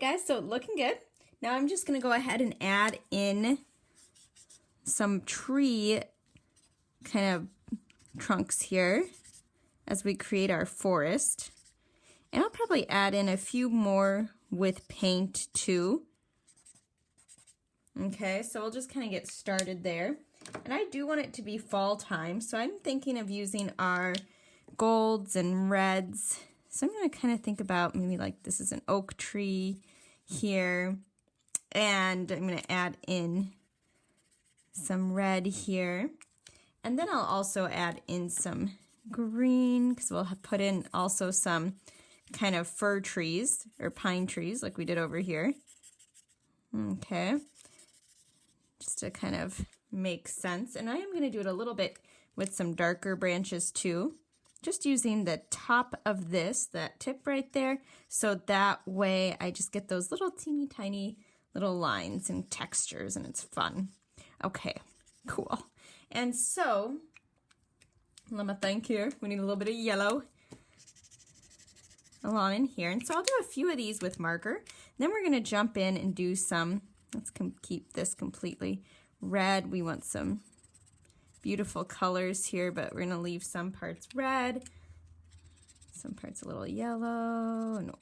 right, guys, so looking good. Now I'm just going to go ahead and add in some tree kind of trunks here as we create our forest. And I'll probably add in a few more with paint too. Okay, so we'll just kind of get started there. And I do want it to be fall time, so I'm thinking of using our golds and reds. So I'm going to kind of think about maybe like this is an oak tree here. And I'm going to add in some red here. And then I'll also add in some green because we'll put in also some kind of fir trees or pine trees like we did over here. Okay. Just to kind of make sense. And I am going to do it a little bit with some darker branches too. Just using the top of this, that tip right there, so that way I just get those little teeny tiny little lines and textures, and it's fun. Okay, cool. And so, let me think here. We need a little bit of yellow along in here. And so I'll do a few of these with marker. Then we're going to jump in and do some, let's keep this completely red. We want some beautiful colors here, but we're going to leave some parts red, some parts a little yellow, and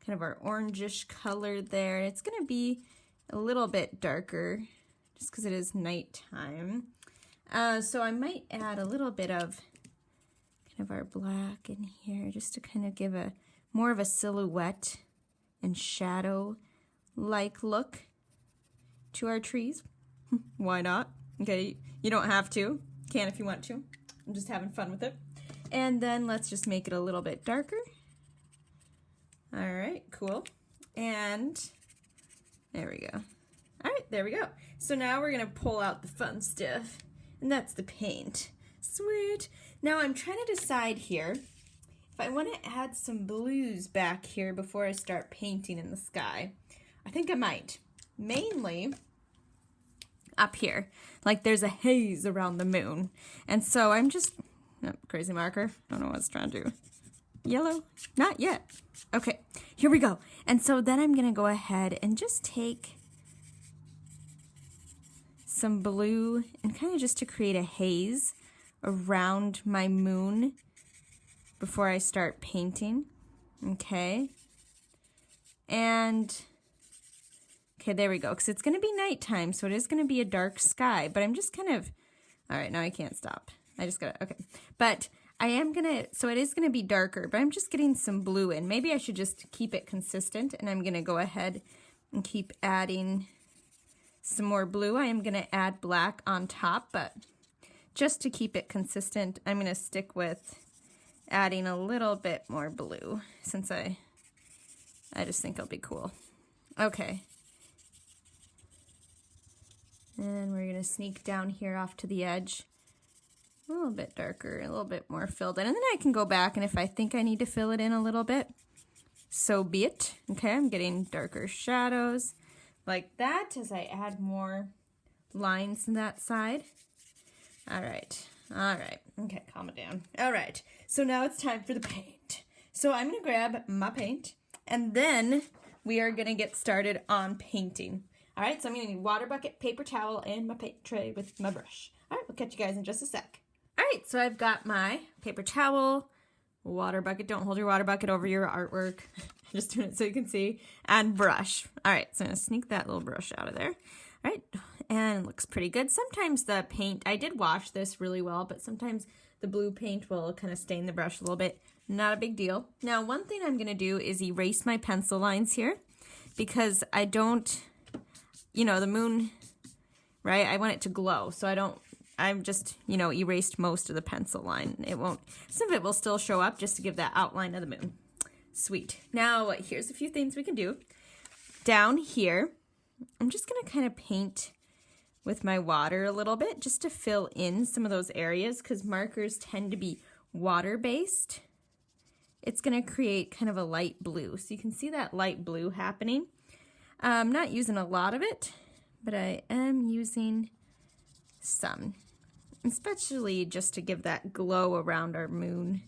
kind of our orangish color there. It's going to be a little bit darker just because it is nighttime. So I might add a little bit of kind of our black in here just to kind of give a more of a silhouette and shadow like look to our trees. Why not? Okay, you don't have to. You can if you want to. I'm just having fun with it. And then let's just make it a little bit darker. All right, cool. And there we go. All right, there we go. So now we're gonna pull out the fun stuff, and that's the paint. Sweet. Now I'm trying to decide here if I want to add some blues back here before I start painting in the sky. I think I might. Mainly up here, like there's a haze around the moon. And so I'm just, oh, crazy marker, I don't know what it's trying to do. Yellow, not yet. Okay, here we go. And so then I'm gonna go ahead and just take some blue and kind of just to create a haze around my moon before I start painting. Okay. And okay, there we go, because it's going to be nighttime, so it is going to be a dark sky, but I'm just kind of, all right, now I can't stop. I just got to, okay. But I am going to, so it is going to be darker, but I'm just getting some blue in. Maybe I should just keep it consistent, and I'm going to go ahead and keep adding some more blue. I am going to add black on top, but just to keep it consistent, I'm going to stick with adding a little bit more blue, since I just think it'll be cool. Okay. And we're going to sneak down here off to the edge. A little bit darker, a little bit more filled in. And then I can go back, and if I think I need to fill it in a little bit, so be it. Okay, I'm getting darker shadows like that as I add more lines on that side. All right. Okay, calm it down. All right, so now it's time for the paint. So I'm going to grab my paint, and then we are going to get started on painting. All right, so I'm going to need water bucket, paper towel, and my paint tray with my brush. All right, we'll catch you guys in just a sec. All right, so I've got my paper towel, water bucket. Don't hold your water bucket over your artwork. Just doing it so you can see. And brush. All right, so I'm going to sneak that little brush out of there. All right, and it looks pretty good. Sometimes the paint, I did wash this really well, but sometimes the blue paint will kind of stain the brush a little bit. Not a big deal. Now, one thing I'm going to do is erase my pencil lines here because I don't... You know, the moon, right? I want it to glow, so I've just, you know, erased most of the pencil line. It won't, some of it will still show up just to give that outline of the moon. Sweet. Now, here's a few things we can do. Down here, I'm just going to kind of paint with my water a little bit just to fill in some of those areas because markers tend to be water-based. It's going to create kind of a light blue. So you can see that light blue happening. I'm not using a lot of it, but I am using some, especially just to give that glow around our moon.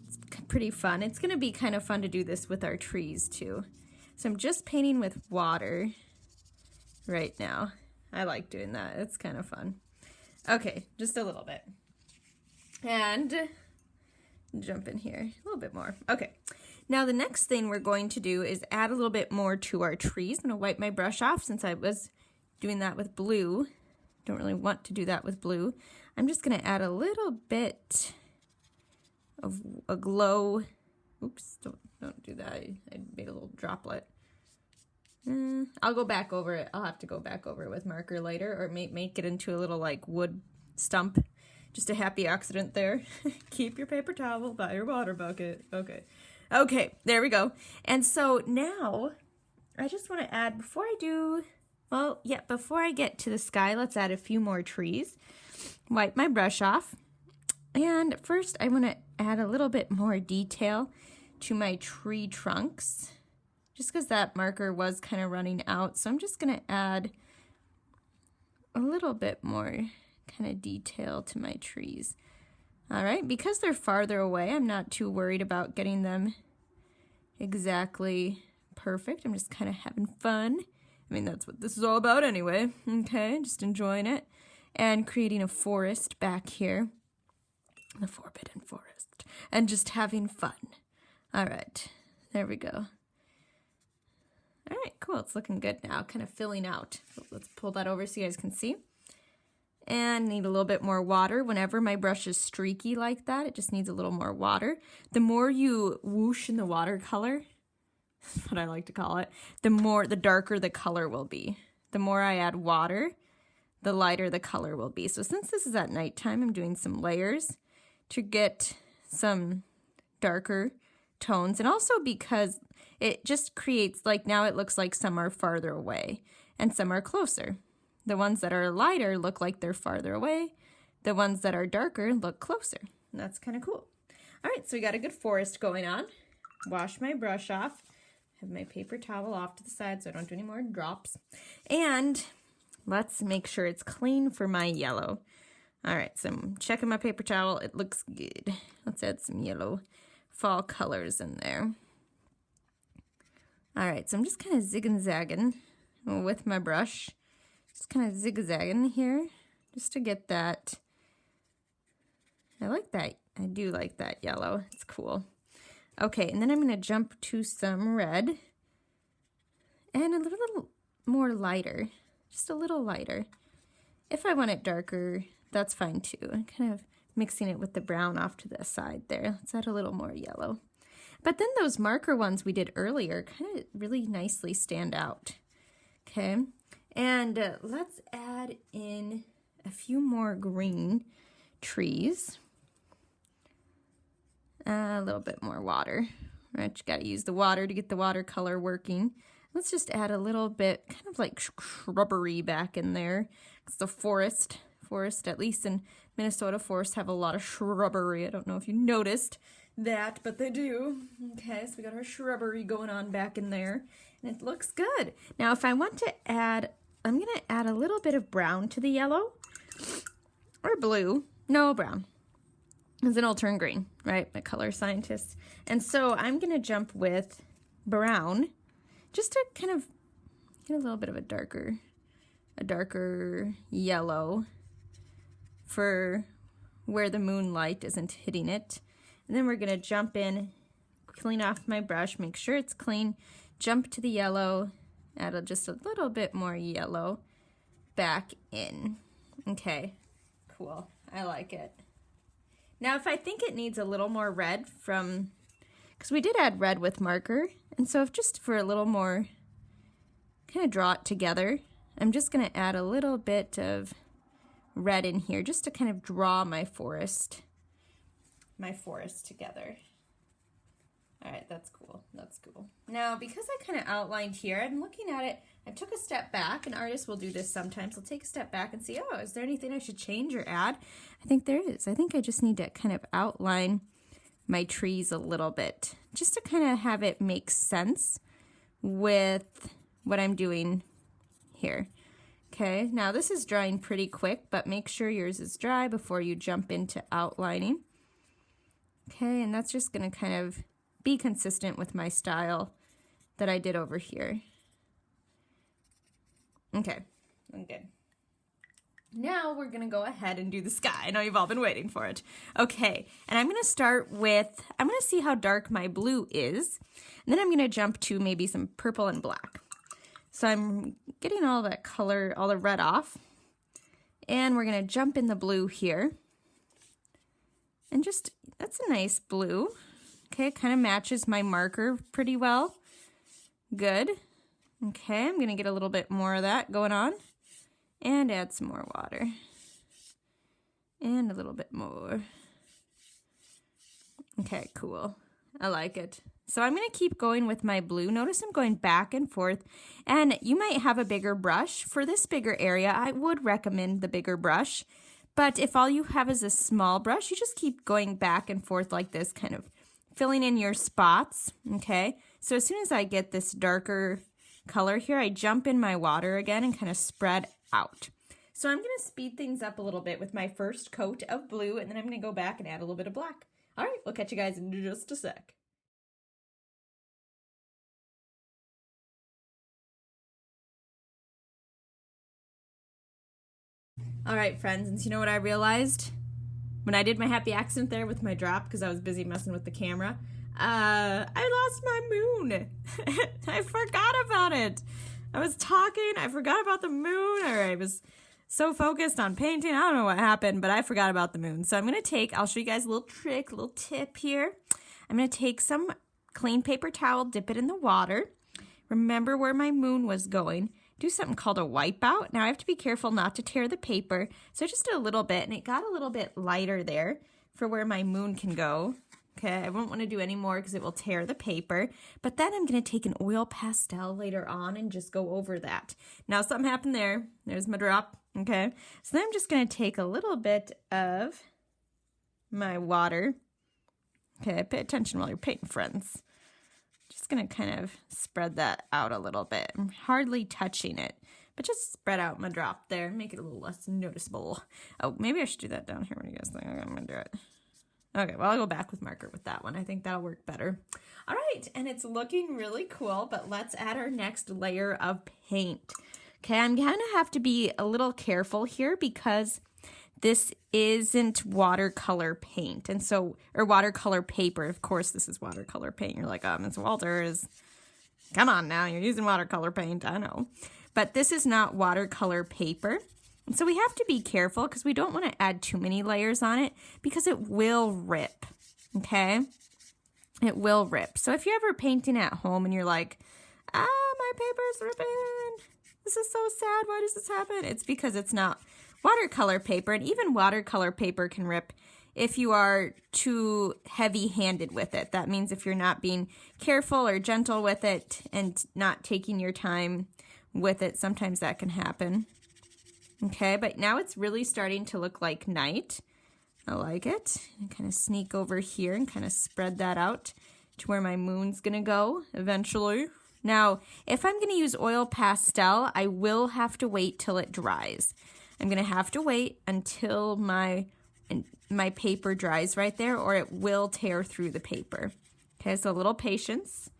It's pretty fun. It's going to be kind of fun to do this with our trees too. So I'm just painting with water right now. I like doing that. It's kind of fun. Okay, just a little bit. And jump in here a little bit more. Okay, now the next thing we're going to do is add a little bit more to our trees. I'm going to wipe my brush off since I was doing that with blue. Don't really want to do that with blue. I'm just going to add a little bit of a glow. Oops, don't do that. I made a little droplet. I'll go back over it. I'll have to go back over it with marker later, or make it into a little like wood stump. Just a happy accident there. Keep your paper towel by your water bucket. Okay. Okay, there we go. And so now I just want to add, before I get to the sky, let's add a few more trees. Wipe my brush off. And first I want to add a little bit more detail to my tree trunks, just because that marker was kind of running out. So I'm just going to add a little bit more kind of detail to my trees. All right, because they're farther away, I'm not too worried about getting them exactly perfect. I'm just kind of having fun. I mean, that's what this is all about anyway. Okay, just enjoying it and creating a forest back here, the forbidden forest, and just having fun. All right, there we go. All right, cool. It's looking good now, kind of filling out. So let's pull that over so you guys can see. And need a little bit more water. Whenever my brush is streaky like that, it just needs a little more water. The more you whoosh in the watercolor, that's what I like to call it, the darker the color will be. The more I add water, the lighter the color will be. So since this is at nighttime, I'm doing some layers to get some darker tones. And also because it just creates, like now it looks like some are farther away and some are closer. The ones that are lighter look like they're farther away. The ones that are darker look closer. And that's kind of cool. All right, so we got a good forest going on. Wash my brush off. Have my paper towel off to the side so I don't do any more drops. And let's make sure it's clean for my yellow. All right, so I'm checking my paper towel. It looks good. Let's add some yellow fall colors in there. All right, so I'm just kind of zig-and-zagging with my brush. Just kind of zigzagging here just to get that. I like that. I do like that yellow. It's cool. Okay, and then I'm going to jump to some red and a little more lighter, just a little lighter. If I want it darker, that's fine too. I'm kind of mixing it with the brown off to the side there. Let's add a little more yellow. But then those marker ones we did earlier kind of really nicely stand out. Okay. And let's add in a few more green trees. A little bit more water. Right, you got to use the water to get the watercolor working. Let's just add a little bit, kind of like shrubbery back in there. It's the forest, at least in Minnesota, forests have a lot of shrubbery. I don't know if you noticed that, but they do. Okay, so we got our shrubbery going on back in there, and it looks good. Now, if I want to add, I'm going to add a little bit of brown to the yellow, or blue. No, brown. Because then it'll turn green, right? I'm a color scientist. And so I'm going to jump with brown, just to kind of get a little bit of a darker yellow for where the moonlight isn't hitting it. And then we're going to jump in, clean off my brush, make sure it's clean, jump to the yellow, add just a little bit more yellow back in. Okay, cool. I like it. Now, if I think it needs a little more red because we did add red with marker, and so if just for a little more, kind of draw it together, I'm just going to add a little bit of red in here just to kind of draw my forest together. All right, that's cool. That's cool. Now, because I kind of outlined here, I'm looking at it, I took a step back, and artists will do this sometimes. They'll take a step back and see, oh, is there anything I should change or add? I think there is. I think I just need to kind of outline my trees a little bit, just to kind of have it make sense with what I'm doing here. Okay, now this is drying pretty quick, but make sure yours is dry before you jump into outlining. Okay, and that's just going to kind of be consistent with my style that I did over here. Okay, I'm good. Now we're gonna go ahead and do the sky. I know you've all been waiting for it. Okay, and I'm gonna start with, I'm gonna see how dark my blue is, and then I'm gonna jump to maybe some purple and black. So I'm getting all that color, all the red off, and we're gonna jump in the blue here. And just, that's a nice blue. Okay, it kind of matches my marker pretty well. Good. Okay, I'm gonna get a little bit more of that going on. And add some more water. And a little bit more. Okay, cool. I like it. So I'm going to keep going with my blue. Notice I'm going back and forth. And you might have a bigger brush. For this bigger area, I would recommend the bigger brush. But if all you have is a small brush, you just keep going back and forth like this, kind of filling in your spots. Okay, so as soon as I get this darker color here, I jump in my water again and kind of spread out. So I'm going to speed things up a little bit with my first coat of blue, and then I'm going to go back and add a little bit of black. All right, we'll catch you guys in just a sec. All right, friends, and so you know what I realized? When I did my happy accident there with my drop, because I was busy messing with the camera, I lost my moon. I forgot about it. I was talking, I forgot about the moon, or I was so focused on painting. I don't know what happened, but I forgot about the moon. So I'm going to take, I'll show you guys a little trick, a little tip here. I'm going to take some clean paper towel, dip it in the water. Remember where my moon was going. Do something called a wipeout. Now I have to be careful not to tear the paper. So just a little bit, and it got a little bit lighter there for where my moon can go. Okay, I won't want to do any more because it will tear the paper. But then I'm going to take an oil pastel later on and just go over that. Now something happened there. There's my drop. Okay, so then I'm just going to take a little bit of my water. Okay, pay attention while you're painting, friends. Just going to kind of spread that out a little bit. I'm hardly touching it, but just spread out my drop there. Make it a little less noticeable. Oh, maybe I should do that down here. What do you guys think? I'm going to do it. Okay, well, I'll go back with marker with that one. I think that'll work better. All right, and it's looking really cool, but let's add our next layer of paint. Okay, I'm going to have to be a little careful here because this isn't watercolor paint, and so, or watercolor paper. Of course, this is watercolor paint. You're like, Ms. Walters, come on now, you're using watercolor paint. I know, but this is not watercolor paper. So we have to be careful because we don't want to add too many layers on it because it will rip, okay? It will rip. So if you're ever painting at home and you're like, my paper's ripping. This is so sad. Why does this happen? It's because it's not watercolor paper, and even watercolor paper can rip if you are too heavy-handed with it. That means if you're not being careful or gentle with it and not taking your time with it, sometimes that can happen. Okay, but now it's really starting to look like night. I like it. And kind of sneak over here and kind of spread that out to where my moon's gonna go eventually. Now, if I'm gonna use oil pastel, I will have to wait till it dries. I'm gonna have to wait until my paper dries right there, or it will tear through the paper. Okay, so a little patience.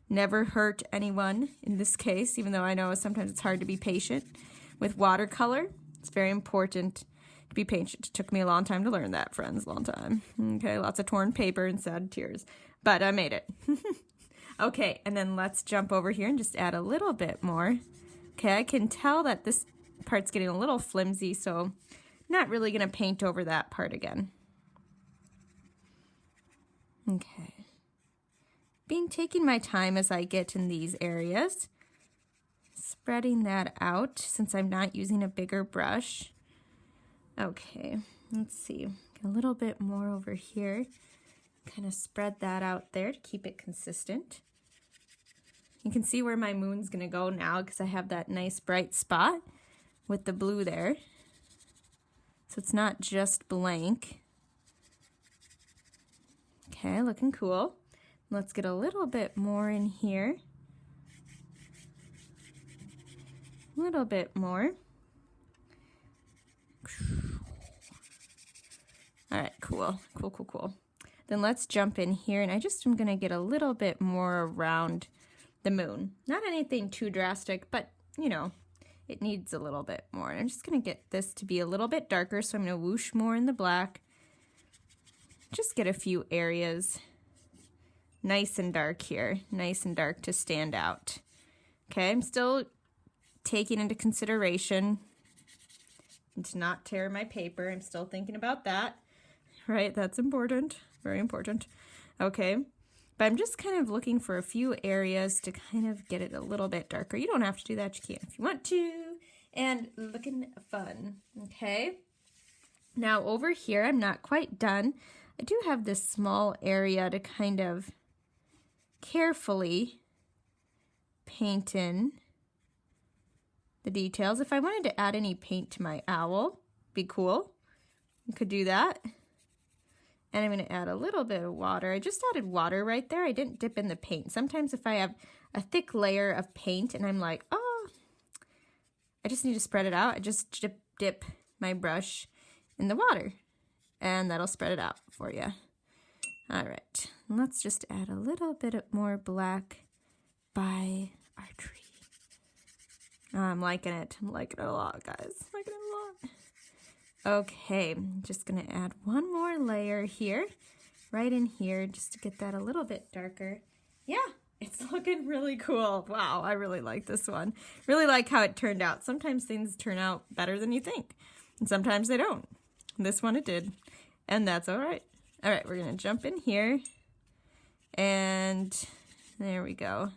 Never hurt anyone in this case, even though I know sometimes it's hard to be patient. With watercolor, it's very important to be patient. It took me a long time to learn that, friends, long time. Okay, lots of torn paper and sad tears, but I made it. Okay, and then let's jump over here and just add a little bit more. Okay, I can tell that this part's getting a little flimsy, so I'm not really going to paint over that part again. Okay. Taking my time as I get in these areas. Spreading that out since I'm not using a bigger brush. Okay, let's see. Get a little bit more over here. Kind of spread that out there to keep it consistent. You can see where my moon's gonna go now because I have that nice bright spot with the blue there. So it's not just blank. Okay, looking cool. Let's get a little bit more in here. A little bit more. All right, cool. Then let's jump in here, and I just am going to get a little bit more around the moon. Not anything too drastic, but you know, it needs a little bit more. And I'm just going to get this to be a little bit darker, so I'm going to whoosh more in the black. Just get a few areas nice and dark here, nice and dark to stand out. Okay, I'm still taking into consideration to not tear my paper. I'm still thinking about that, right? That's important, very important. Okay, but I'm just kind of looking for a few areas to kind of get it a little bit darker. You don't have to do that, you can if you want to. And looking fun, okay? Now over here, I'm not quite done. I do have this small area to kind of carefully paint in the details. If I wanted to add any paint to my owl, be cool. You could do that. And I'm going to add a little bit of water. I just added water right there. I didn't dip in the paint. Sometimes if I have a thick layer of paint and I'm like, oh, I just need to spread it out, I just dip my brush in the water and that'll spread it out for you. All right, let's just add a little bit more black by our tree. Oh, I'm liking it. I'm liking it a lot, guys. I'm liking it a lot. Okay, I'm just gonna add one more layer here, right in here, just to get that a little bit darker. Yeah, it's looking really cool. Wow, I really like this one. Really like how it turned out. Sometimes things turn out better than you think, and sometimes they don't. This one it did, and that's all right. All right, we're gonna jump in here, and there we go.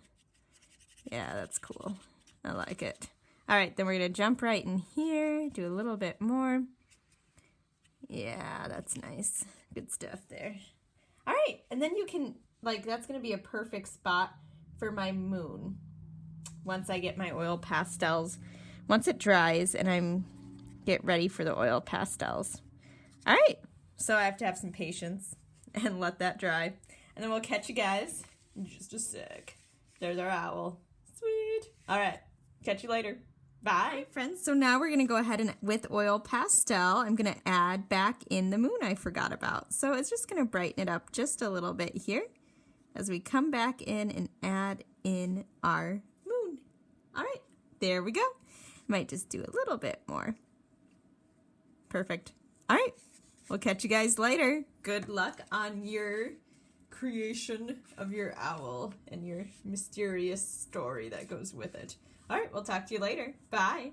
Yeah, that's cool. I like it. All right, then we're gonna jump right in here, do a little bit more. Yeah, that's nice. Good stuff there. All right, and then you can, like, that's gonna be a perfect spot for my moon. Once I get my oil pastels, once it dries and I'm get ready for the oil pastels. All right, so I have to have some patience and let that dry. And then we'll catch you guys in just a sec. There's our owl. Sweet. All right, catch you later. Bye, friends. So now we're going to go ahead and with oil pastel, I'm going to add back in the moon I forgot about. So it's just going to brighten it up just a little bit here as we come back in and add in our moon. All right, there we go. Might just do a little bit more. Perfect. All right, we'll catch you guys later. Good luck on your creation of your owl and your mysterious story that goes with it. All right, we'll talk to you later. Bye.